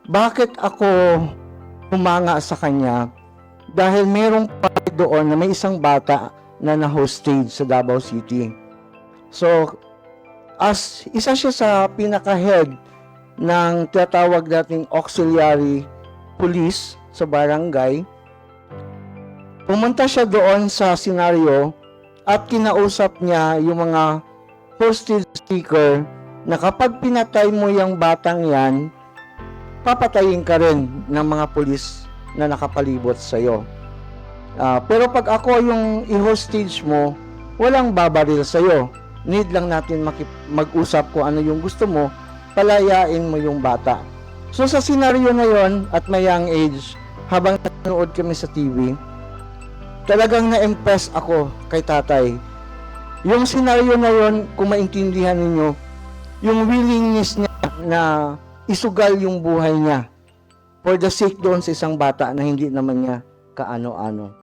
Bakit ako humanga sa kanya? Dahil merong party doon na may isang bata na na-hostage sa Davao City. So, as isa siya sa pinaka-head ng tinatawag nating auxiliary police sa barangay, pumunta siya doon sa senaryo at kinausap niya yung mga hostage seeker na kapag pinatay mo yung batang yan, papatayin ka rin ng mga pulis na nakapalibot sa'yo. Pero pag ako yung i-hostage mo, walang babaril sa'yo. Need lang natin mag-usap kung ano yung gusto mo, palayain mo yung bata. So sa senaryo na yon at my young age, habang nanonood kami sa TV, talagang na-impress ako kay tatay. Yung senaryo na yon, kung maintindihan ninyo, yung willingness niya na isugal yung buhay niya for the sake doon sa isang bata na hindi naman niya kaano-ano.